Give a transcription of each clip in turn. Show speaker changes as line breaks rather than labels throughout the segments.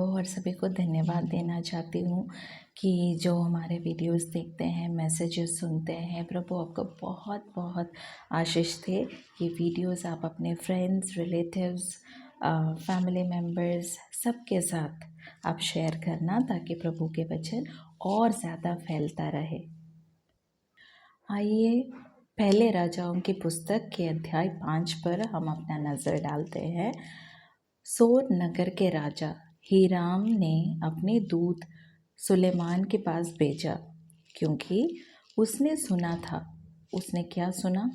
और सभी को धन्यवाद देना चाहती हूँ कि जो हमारे वीडियोस देखते हैं, मैसेजेस सुनते हैं। प्रभु आपको बहुत बहुत आशीष दे। ये वीडियोस आप अपने फ्रेंड्स, रिलेटिव्स, फैमिली मेम्बर्स सबके साथ आप शेयर करना, ताकि प्रभु के वचन और ज़्यादा फैलता रहे। आइए पहले राजाओं की पुस्तक के अध्याय 5 पर हम अपना नज़र डालते हैं। सोर नगर के राजा हीराम ने अपने दूत सुलेमान के पास भेजा, क्योंकि उसने सुना था। उसने क्या सुना?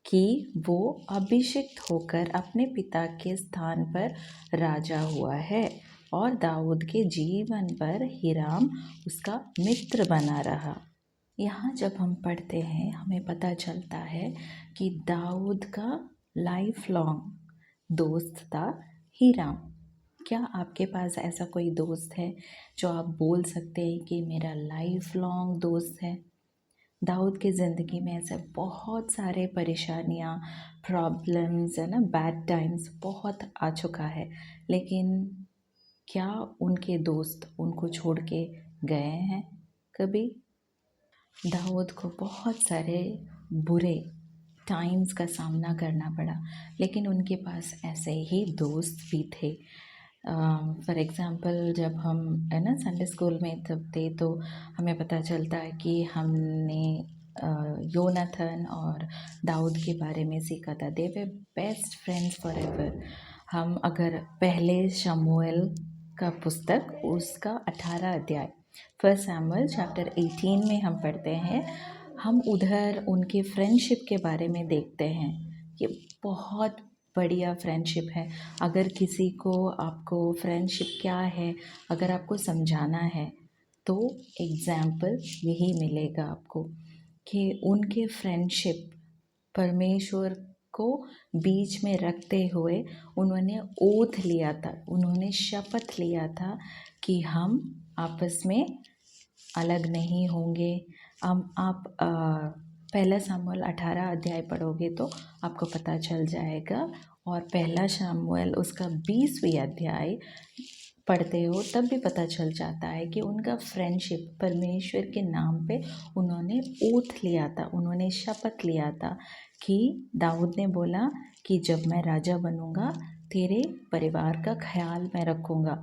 कि वो अभिषिक्त होकर अपने पिता के स्थान पर राजा हुआ है और दाऊद के जीवन पर हीराम उसका मित्र बना रहा। यहाँ जब हम पढ़ते हैं हमें पता चलता है कि दाऊद का लाइफ लॉन्ग दोस्त था हीराम। क्या आपके पास ऐसा कोई दोस्त है जो आप बोल सकते हैं कि मेरा लाइफ लॉन्ग दोस्त है? दाऊद की ज़िंदगी में ऐसे बहुत सारे परेशानियाँ, प्रॉब्लम्स है ना, बैड टाइम्स बहुत आ चुका है, लेकिन क्या उनके दोस्त उनको छोड़ के गए हैं कभी? दाऊद को बहुत सारे बुरे टाइम्स का सामना करना पड़ा, लेकिन उनके पास ऐसे ही दोस्त भी थे। फॉर एग्ज़ाम्पल जब हम है ना संडे स्कूल में तब थे, तो हमें पता चलता है कि हमने योनाथन और दाऊद के बारे में सीखा था। दे वे बेस्ट फ्रेंड्स फॉर एवर। हम अगर पहले शमूएल का पुस्तक उसका 18 अध्याय, फर्स्ट सैमुअल चैप्टर 18 में हम पढ़ते हैं, हम उधर उनके फ्रेंडशिप के बारे में देखते हैं। ये बहुत बढ़िया फ्रेंडशिप है। अगर किसी को आपको फ्रेंडशिप क्या है अगर आपको समझाना है, तो एग्ज़ाम्पल यही मिलेगा आपको कि उनके फ्रेंडशिप परमेश्वर को बीच में रखते हुए उन्होंने ओथ लिया था, उन्होंने शपथ लिया था कि हम आपस में अलग नहीं होंगे। आप पहला शमूएल 18 अध्याय पढ़ोगे तो आपको पता चल जाएगा, और पहला शमूएल उसका 20वीं अध्याय पढ़ते हो तब भी पता चल जाता है कि उनका फ्रेंडशिप परमेश्वर के नाम पे उन्होंने ओथ लिया था, उन्होंने शपथ लिया था कि दाऊद ने बोला कि जब मैं राजा बनूंगा तेरे परिवार का ख्याल मैं रखूंगा।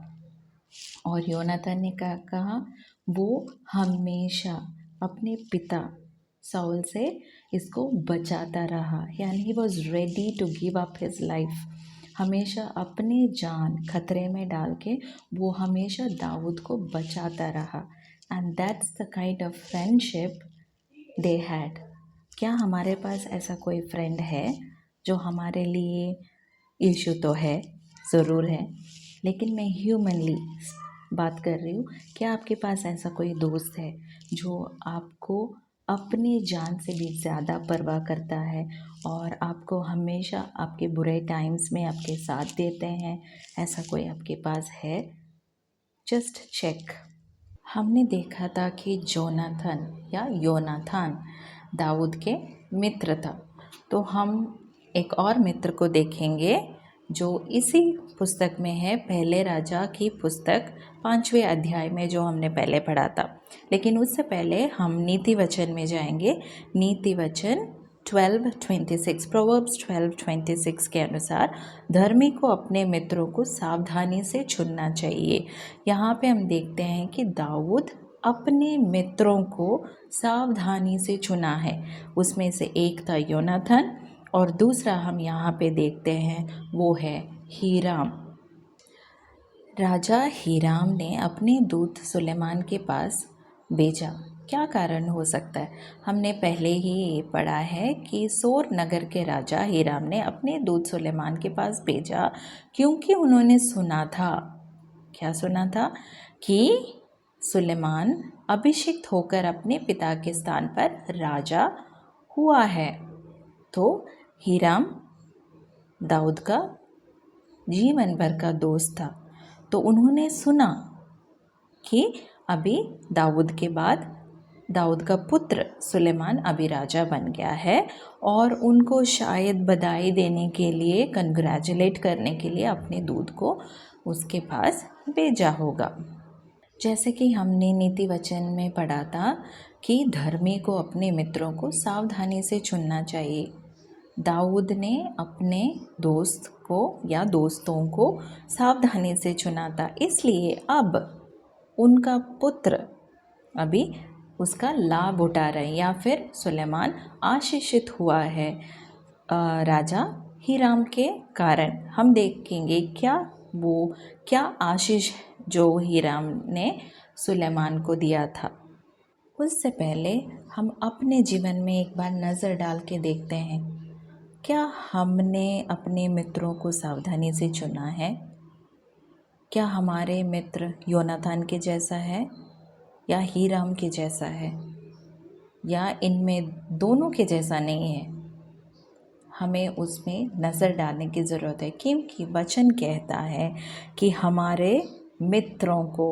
और योनाथन ने कहा वो हमेशा अपने पिता साउल से इसको बचाता रहा, यानी he was ready to give up his life. हमेशा अपनी जान खतरे में डाल के वो हमेशा दाऊद को बचाता रहा। And that's the kind of friendship they had. क्या हमारे पास ऐसा कोई फ्रेंड है जो हमारे लिए, इशू तो है, ज़रूर है, लेकिन मैं ह्यूमनली बात कर रही हूँ। क्या आपके पास ऐसा कोई दोस्त है जो आपको अपनी जान से भी ज़्यादा परवाह करता है और आपको हमेशा आपके बुरे टाइम्स में आपके साथ देते हैं? ऐसा कोई आपके पास है? Just check. हमने देखा था कि जोनाथन या योनाथन दाऊद के मित्र था, तो हम एक और मित्र को देखेंगे जो इसी पुस्तक में है, पहले राजा की पुस्तक 5वें अध्याय में, जो हमने पहले पढ़ा था। लेकिन उससे पहले हम नीति वचन में जाएंगे। नीति वचन 12:26, प्रोवर्ब्स 12:26 के अनुसार धर्मी को अपने मित्रों को सावधानी से चुनना चाहिए। यहाँ पे हम देखते हैं कि दाऊद अपने मित्रों को सावधानी से चुना है। उसमें से एक था योनाथन और दूसरा हम यहाँ पे देखते हैं वो है हीराम। राजा हीराम ने अपने दूत सुलेमान के पास भेजा। क्या कारण हो सकता है? हमने पहले ही पढ़ा है कि सोर नगर के राजा हीराम ने अपने दूत सुलेमान के पास भेजा, क्योंकि उन्होंने सुना था। क्या सुना था? कि सुलेमान अभिषिक्त होकर अपने पिता के स्थान पर राजा हुआ है। तो हीराम दाऊद का जीवन भर का दोस्त था, तो उन्होंने सुना कि अभी दाऊद के बाद दाऊद का पुत्र सुलेमान अभी राजा बन गया है और उनको शायद बधाई देने के लिए, कंग्रेचुलेट करने के लिए अपने दूत को उसके पास भेजा होगा। जैसे कि हमने नीति वचन में पढ़ा था कि धर्मी को अपने मित्रों को सावधानी से चुनना चाहिए। दाऊद ने अपने दोस्त को या दोस्तों को सावधानी से चुना था, इसलिए अब उनका पुत्र अभी उसका लाभ उठा रहे, या फिर सुलेमान आशीषित हुआ है राजा हीराम के कारण। हम देखेंगे क्या आशीष जो हीराम ने सुलेमान को दिया था। उससे पहले हम अपने जीवन में एक बार नज़र डाल के देखते हैं, क्या हमने अपने मित्रों को सावधानी से चुना है? क्या हमारे मित्र योनातान के जैसा है या हीराम के जैसा है, या इनमें दोनों के जैसा नहीं है? हमें उसमें नज़र डालने की ज़रूरत है, क्योंकि वचन कहता है कि हमारे मित्रों को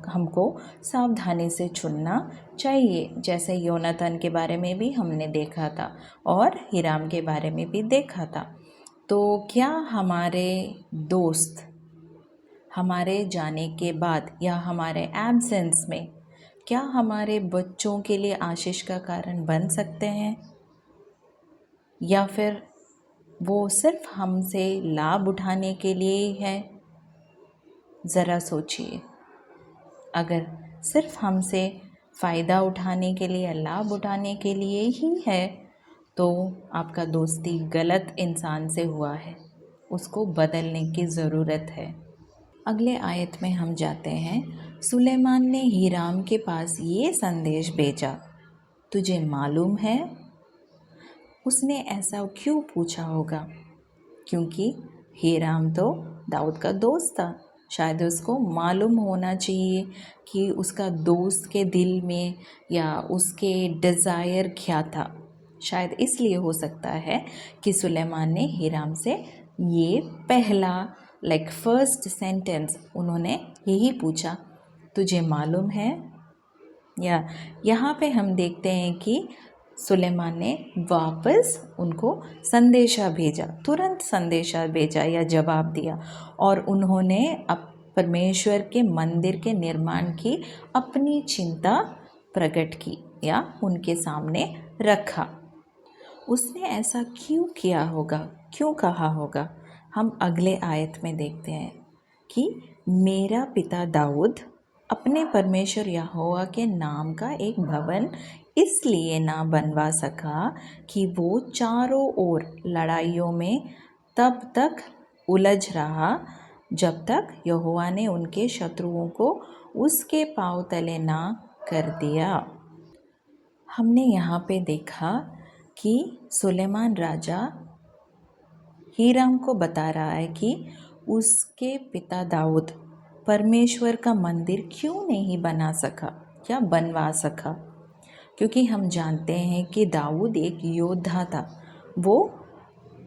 हमको सावधानी से चुनना चाहिए। जैसे योनातान के बारे में भी हमने देखा था और हीराम के बारे में भी देखा था। तो क्या हमारे दोस्त हमारे जाने के बाद या हमारे एब्सेंस में क्या हमारे बच्चों के लिए आशीष का कारण बन सकते हैं, या फिर वो सिर्फ हमसे लाभ उठाने के लिए ही है? ज़रा सोचिए, अगर सिर्फ हमसे फ़ायदा उठाने के लिए, लाभ उठाने के लिए ही है, तो आपका दोस्ती गलत इंसान से हुआ है, उसको बदलने की ज़रूरत है। अगले आयत में हम जाते हैं। सुलेमान ने हीराम के पास ये संदेश भेजा, तुझे मालूम है? उसने ऐसा क्यों पूछा होगा? क्योंकि हीराम तो दाऊद का दोस्त था। शायद उसको मालूम होना चाहिए कि उसका दोस्त के दिल में या उसके डिज़ायर क्या था। शायद इसलिए हो सकता है कि सुलेमान ने हीराम से ये पहला फर्स्ट सेंटेंस उन्होंने यही पूछा, तुझे मालूम है? या यहाँ पे हम देखते हैं कि सुलेमान ने वापस उनको संदेशा भेजा, तुरंत संदेशा भेजा या जवाब दिया, और उन्होंने अब परमेश्वर के मंदिर के निर्माण की अपनी चिंता प्रकट की या उनके सामने रखा। उसने ऐसा क्यों किया होगा, क्यों कहा होगा? हम अगले आयत में देखते हैं कि मेरा पिता दाऊद अपने परमेश्वर यहोवा के नाम का एक भवन इसलिए ना बनवा सका कि वो चारों ओर लड़ाइयों में तब तक उलझ रहा जब तक यहोवा ने उनके शत्रुओं को उसके पांव तले ना कर दिया। हमने यहाँ पे देखा कि सुलेमान राजा हीराम को बता रहा है कि उसके पिता दाऊद परमेश्वर का मंदिर क्यों नहीं बना सका या बनवा सका, क्योंकि हम जानते हैं कि दाऊद एक योद्धा था। वो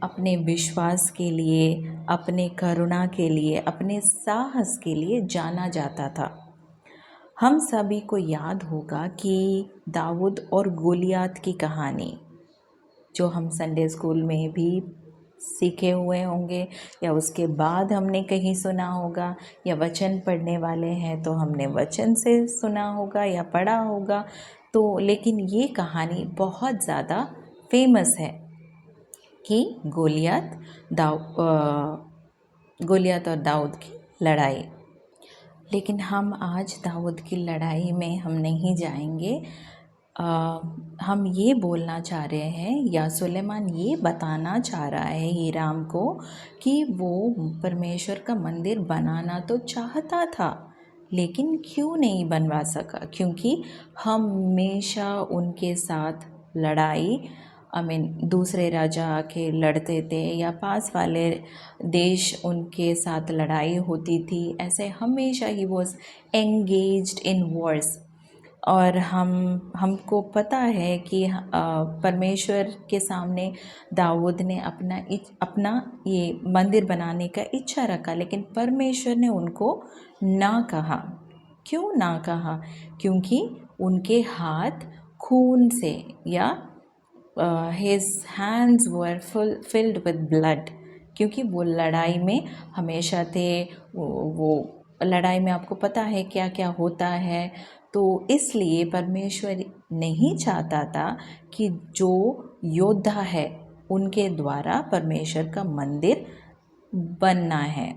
अपने विश्वास के लिए, अपने करुणा के लिए, अपने साहस के लिए जाना जाता था। हम सभी को याद होगा कि दाऊद और गोलियात की कहानी, जो हम संडे स्कूल में भी सीखे हुए होंगे या उसके बाद हमने कहीं सुना होगा, या वचन पढ़ने वाले हैं तो हमने वचन से सुना होगा या पढ़ा होगा। तो लेकिन ये कहानी बहुत ज़्यादा फेमस है कि गोलियत और दाऊद की लड़ाई। लेकिन हम आज दाऊद की लड़ाई में हम नहीं जाएंगे। हम ये बोलना चाह रहे हैं, या सुलेमान ये बताना चाह रहा है हीराम को कि वो परमेश्वर का मंदिर बनाना तो चाहता था, लेकिन क्यों नहीं बनवा सका? क्योंकि हमेशा उनके साथ लड़ाई, दूसरे राजा आके लड़ते थे या पास वाले देश उनके साथ लड़ाई होती थी। ऐसे हमेशा he was engaged in Wars. और हमको पता है कि परमेश्वर के सामने दाऊद ने अपना ये मंदिर बनाने का इच्छा रखा, लेकिन परमेश्वर ने उनको ना कहा। क्यों ना कहा? क्योंकि उनके हाथ खून से या his hands were filled with blood, क्योंकि वो लड़ाई में हमेशा थे। वो लड़ाई में आपको पता है क्या क्या होता है, तो इसलिए परमेश्वर नहीं चाहता था कि जो योद्धा है उनके द्वारा परमेश्वर का मंदिर बनना है।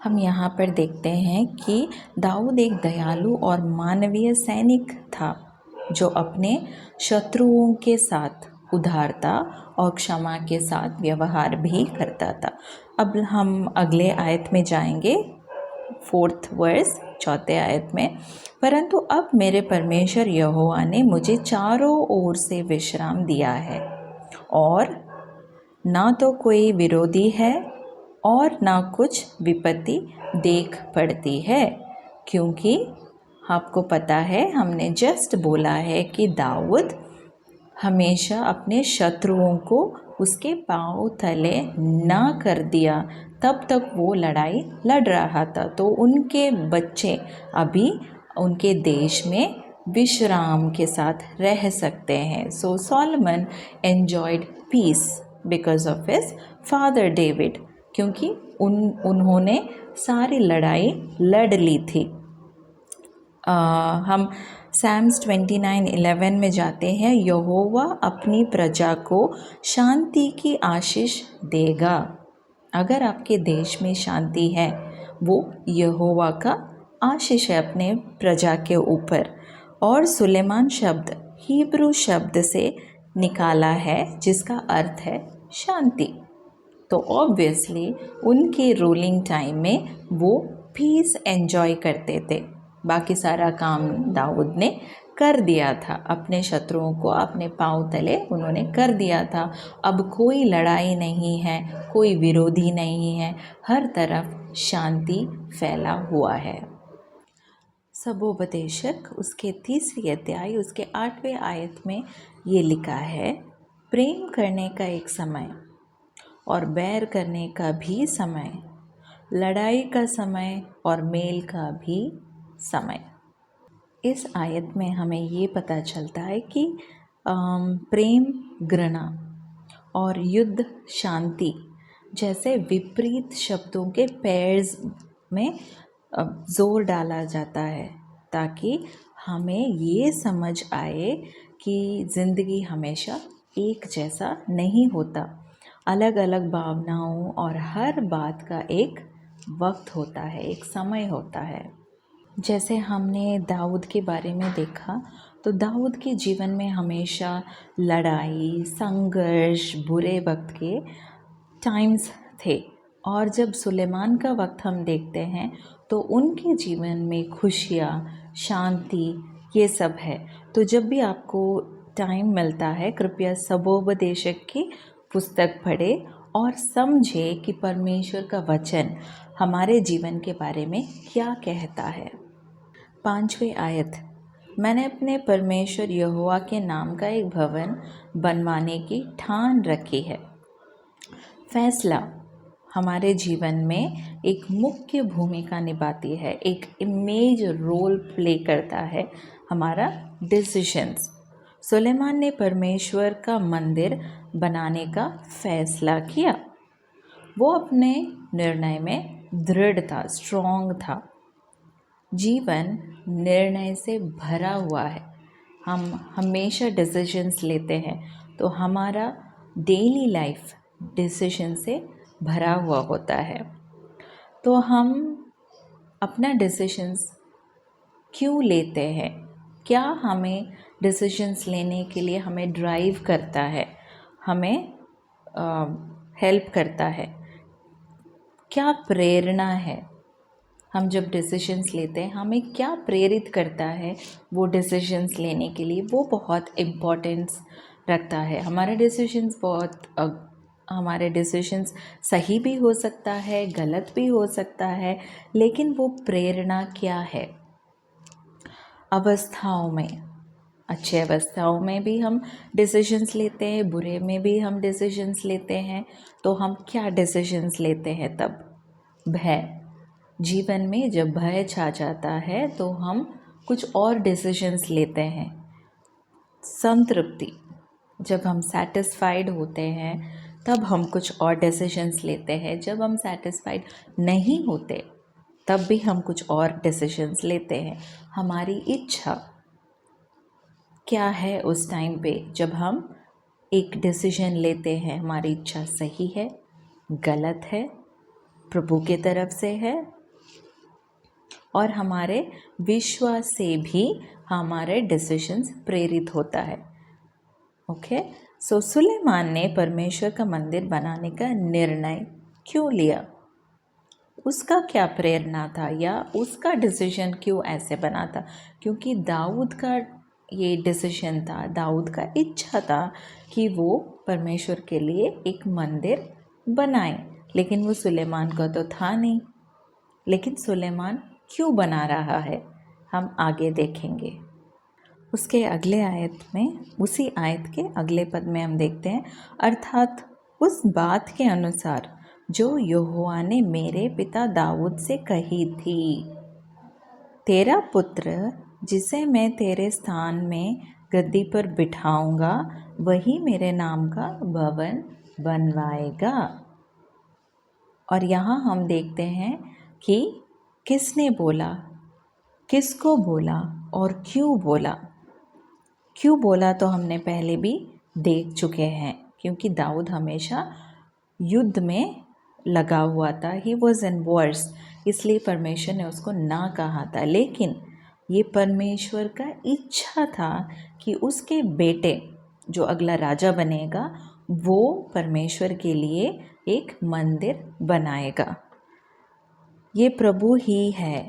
हम यहाँ पर देखते हैं कि दाऊद एक दयालु और मानवीय सैनिक था जो अपने शत्रुओं के साथ उदारता और क्षमा के साथ व्यवहार भी करता था। अब हम अगले आयत में जाएंगे, 4th वर्स, 4थे आयत में। परंतु अब मेरे परमेश्वर यहोवा ने मुझे चारों ओर से विश्राम दिया है और ना तो कोई विरोधी है और ना कुछ विपत्ति देख पड़ती है, क्योंकि आपको पता है हमने जस्ट बोला है कि दाऊद हमेशा अपने शत्रुओं को उसके पांव तले ना कर दिया, तब तक वो लड़ाई लड़ रहा था। तो उनके बच्चे अभी उनके देश में विश्राम के साथ रह सकते हैं। So Solomon enjoyed peace because of his father David, क्योंकि उन्होंने सारी लड़ाई लड़ ली थी। हम सैम्स 29:11 में जाते हैं। यहोवा अपनी प्रजा को शांति की आशीष देगा। अगर आपके देश में शांति है, वो यहोवा का आशीष है अपने प्रजा के ऊपर। और सुलेमान शब्द हिब्रू शब्द से निकाला है जिसका अर्थ है शांति। तो ऑब्वियसली उनके रूलिंग टाइम में वो पीस एंजॉय करते थे। बाकी सारा काम दाऊद ने कर दिया था, अपने शत्रुओं को अपने पांव तले उन्होंने कर दिया था। अब कोई लड़ाई नहीं है, कोई विरोधी नहीं है, हर तरफ शांति फैला हुआ है। सबोपदेशक उसके 3री अध्याय उसके 8वें आयत में ये लिखा है, प्रेम करने का एक समय और बैर करने का भी समय, लड़ाई का समय और मेल का भी समय। इस आयत में हमें ये पता चलता है कि प्रेम घृणा और युद्ध शांति जैसे विपरीत शब्दों के पेयर्स में जोर डाला जाता है, ताकि हमें ये समझ आए कि ज़िंदगी हमेशा एक जैसा नहीं होता। अलग अलग भावनाओं और हर बात का एक वक्त होता है, एक समय होता है। जैसे हमने दाऊद के बारे में देखा, तो दाऊद के जीवन में हमेशा लड़ाई, संघर्ष, बुरे वक्त के टाइम्स थे। और जब सुलेमान का वक्त हम देखते हैं तो उनके जीवन में खुशियाँ, शांति, ये सब है। तो जब भी आपको टाइम मिलता है, कृपया सबोपदेशक की पुस्तक पढ़े और समझे कि परमेश्वर का वचन हमारे जीवन के बारे में क्या कहता है। 5वीं आयत, मैंने अपने परमेश्वर यहोवा के नाम का एक भवन बनवाने की ठान रखी है। फैसला हमारे जीवन में एक मुख्य भूमिका निभाती है, एक इमेज रोल प्ले करता है हमारा डिसीजंस। सुलेमान ने परमेश्वर का मंदिर बनाने का फैसला किया। वो अपने निर्णय में दृढ़ था, स्ट्रॉन्ग था। जीवन निर्णय से भरा हुआ है। हम हमेशा डिसीजंस लेते हैं, तो हमारा डेली लाइफ डिसीजन से भरा हुआ होता है। तो हम अपना डिसीजंस क्यों लेते हैं? क्या हमें डिसीजंस लेने के लिए हमें ड्राइव करता है, हमें हेल्प करता है? क्या प्रेरणा है? हम जब डिसीजंस लेते हैं, हमें क्या प्रेरित करता है वो डिसीजंस लेने के लिए? वो बहुत इम्पोर्टेंस रखता है। हमारे डिसीजंस सही भी हो सकता है, गलत भी हो सकता है, लेकिन वो प्रेरणा क्या है? अवस्थाओं में, अच्छे अवस्थाओं में भी हम डिसीजंस लेते हैं, बुरे में भी हम डिसीजंस लेते हैं। तो हम क्या डिसीजंस लेते हैं तब? भय, जीवन में जब भय छा जाता है तो हम कुछ और डिसीजंस लेते हैं। संतृप्ति, जब हम सेटिस्फाइड होते हैं तब हम कुछ और डिसीजंस लेते हैं, जब हम सेटिस्फाइड नहीं होते तब भी हम कुछ और डिसीजंस लेते हैं। हमारी इच्छा क्या है उस टाइम पे जब हम एक डिसीजन लेते हैं, हमारी इच्छा सही है, गलत है, प्रभु की तरफ से है, और हमारे विश्वास से भी हमारे डिसीजंस प्रेरित होता है। ओके, सो सुलेमान ने परमेश्वर का मंदिर बनाने का निर्णय क्यों लिया? उसका क्या प्रेरणा था या उसका डिसीजन क्यों ऐसे बना था? क्योंकि दाऊद का ये डिसीजन था, दाऊद का इच्छा था कि वो परमेश्वर के लिए एक मंदिर बनाए, लेकिन वो सुलेमान का तो था नहीं। लेकिन सुलेमान क्यों बना रहा है, हम आगे देखेंगे। उसके अगले आयत में, उसी आयत के अगले पद में हम देखते हैं, अर्थात उस बात के अनुसार जो यहोवा ने मेरे पिता दाऊद से कही थी, तेरा पुत्र जिसे मैं तेरे स्थान में गद्दी पर बिठाऊंगा वही मेरे नाम का भवन बनवाएगा। और यहाँ हम देखते हैं कि किसने बोला, किसको बोला और क्यों बोला। क्यों बोला तो हमने पहले भी देख चुके हैं, क्योंकि दाऊद हमेशा युद्ध में लगा हुआ था, ही वॉज इन वॉर्स, इसलिए परमेश्वर ने उसको ना कहा था। लेकिन ये परमेश्वर का इच्छा था कि उसके बेटे जो अगला राजा बनेगा वो परमेश्वर के लिए एक मंदिर बनाएगा। ये प्रभु ही है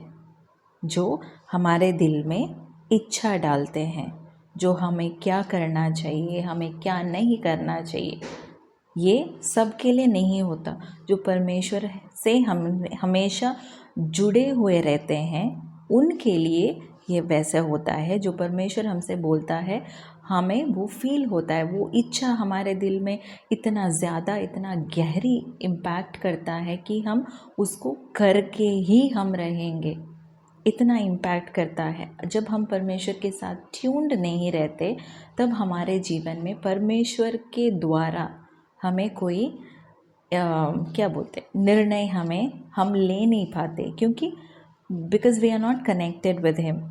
जो हमारे दिल में इच्छा डालते हैं, जो हमें क्या करना चाहिए, हमें क्या नहीं करना चाहिए। ये सब के लिए नहीं होता। जो परमेश्वर से हम हमेशा जुड़े हुए रहते हैं उनके लिए ये वैसे होता है। जो परमेश्वर हमसे बोलता है हमें वो फील होता है, वो इच्छा हमारे दिल में इतना ज़्यादा, इतना गहरी इम्पैक्ट करता है कि हम उसको करके ही हम रहेंगे, इतना इम्पैक्ट करता है। जब हम परमेश्वर के साथ ट्यून्ड नहीं रहते तब हमारे जीवन में परमेश्वर के द्वारा हमें कोई क्या बोलते निर्णय हम ले नहीं पाते, क्योंकि because we are not connected with him.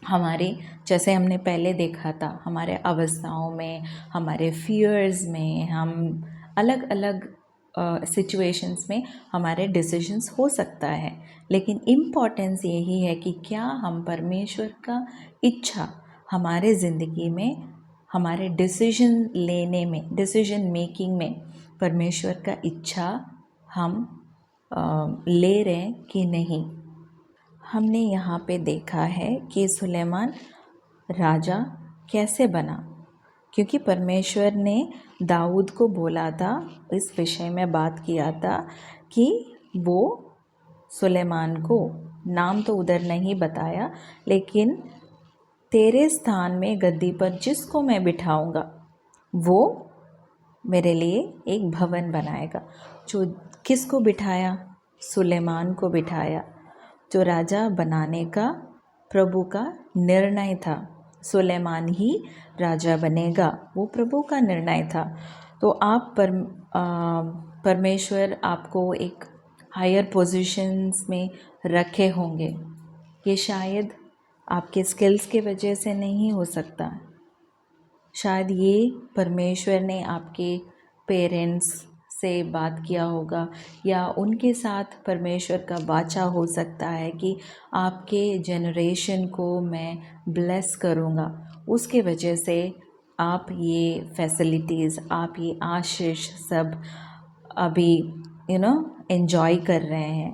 हमारे, जैसे हमने पहले देखा था, हमारे अवस्थाओं में, हमारे फियर्स में, हम अलग अलग सिचुएशंस में हमारे डिसीजंस हो सकता है। लेकिन इम्पॉर्टेंस यही है कि क्या हम परमेश्वर का इच्छा हमारे ज़िंदगी में, हमारे डिसीजन लेने में, डिसीजन मेकिंग में परमेश्वर का इच्छा हम ले रहे हैं कि नहीं। हमने यहाँ पे देखा है कि सुलेमान राजा कैसे बना, क्योंकि परमेश्वर ने दाऊद को बोला था, इस विषय में बात किया था कि वो सुलेमान को, नाम तो उधर नहीं बताया, लेकिन तेरे स्थान में गद्दी पर जिसको मैं बिठाऊंगा वो मेरे लिए एक भवन बनाएगा। जो किसको बिठाया? सुलेमान को बिठाया। जो राजा बनाने का प्रभु का निर्णय था, सुलेमान ही राजा बनेगा, वो प्रभु का निर्णय था। तो आप परमेश्वर आपको एक हायर पोजीशंस में रखे होंगे, ये शायद आपके स्किल्स के वजह से नहीं हो सकता। शायद ये परमेश्वर ने आपके पेरेंट्स से बात किया होगा, या उनके साथ परमेश्वर का वाचा हो सकता है कि आपके जनरेशन को मैं ब्लेस करूँगा, उसके वजह से आप ये फैसिलिटीज़, आप ये आशीष सब अभी एंजॉय कर रहे हैं।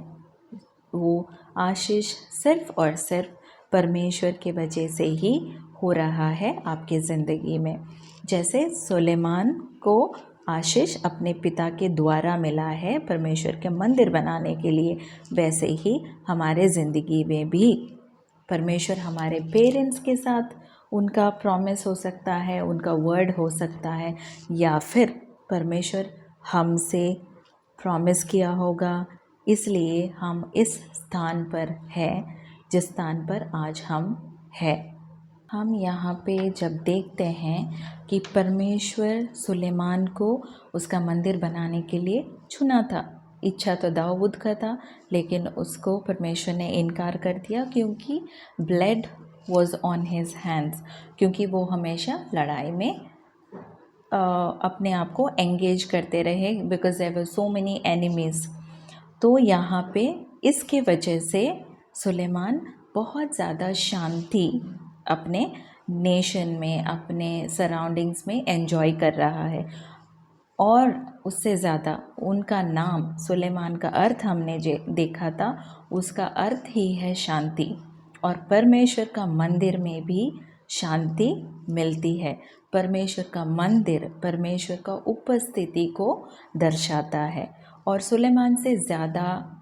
वो आशीष सिर्फ़ और सिर्फ परमेश्वर के वजह से ही हो रहा है आपके ज़िंदगी में। जैसे सुलेमान को आशीष अपने पिता के द्वारा मिला है परमेश्वर के मंदिर बनाने के लिए, वैसे ही हमारे ज़िंदगी में भी परमेश्वर हमारे पेरेंट्स के साथ उनका प्रॉमिस हो सकता है, उनका वर्ड हो सकता है, या फिर परमेश्वर हमसे प्रॉमिस किया होगा, इसलिए हम इस स्थान पर हैं जिस स्थान पर आज हम है। हम यहाँ पे जब देखते हैं कि परमेश्वर सुलेमान को उसका मंदिर बनाने के लिए चुना था, इच्छा तो दाऊद का था, लेकिन उसको परमेश्वर ने इनकार कर दिया क्योंकि blood was on his hands, क्योंकि वो हमेशा लड़ाई में अपने आप को एंगेज करते रहे, because there were so many enemies. तो यहाँ पे इसके वजह से सुलेमान बहुत ज़्यादा शांति अपने नेशन में, अपने सराउंडिंग्स में एंजॉय कर रहा है। और उससे ज़्यादा उनका नाम सुलेमान का अर्थ हमने देखा था, उसका अर्थ ही है शांति। और परमेश्वर का मंदिर में भी शांति मिलती है। परमेश्वर का मंदिर परमेश्वर का उपस्थिति को दर्शाता है। और सुलेमान से ज़्यादा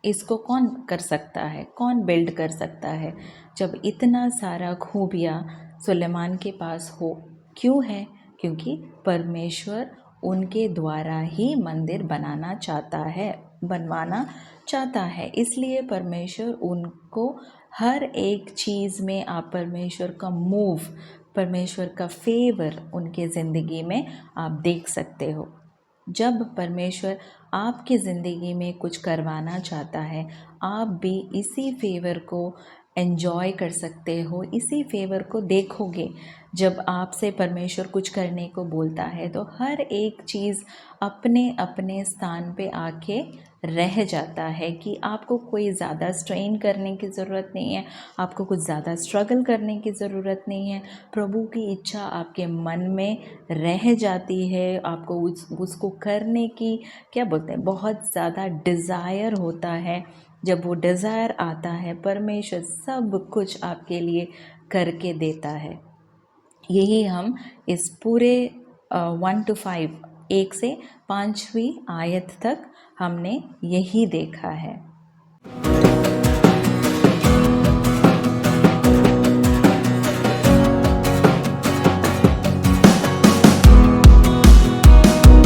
इसको कौन कर सकता है, कौन बिल्ड कर सकता है, जब इतना सारा खूबियाँ सुलेमान के पास हो। क्यों है? क्योंकि परमेश्वर उनके द्वारा ही मंदिर बनवाना चाहता है। इसलिए परमेश्वर उनको हर एक चीज़ में, आप परमेश्वर का मूव, परमेश्वर का फेवर उनके ज़िंदगी में आप देख सकते हो। जब परमेश्वर आपकी ज़िंदगी में कुछ करवाना चाहता है, आप भी इसी फेवर को एंजॉय कर सकते हो, इसी फेवर को देखोगे। जब आपसे परमेश्वर कुछ करने को बोलता है तो हर एक चीज़ अपने अपने स्थान पे आके रह जाता है कि आपको कोई ज़्यादा स्ट्रेन करने की ज़रूरत नहीं है, आपको कुछ ज़्यादा स्ट्रगल करने की ज़रूरत नहीं है। प्रभु की इच्छा आपके मन में रह जाती है, आपको उसको करने की क्या बोलते हैं, बहुत ज़्यादा डिज़ायर होता है। जब वो डिज़ायर आता है, परमेश्वर सब कुछ आपके लिए करके देता है। यही हम इस पूरे 1 to 5, 1 से 5वीं आयत तक हमने यही देखा है।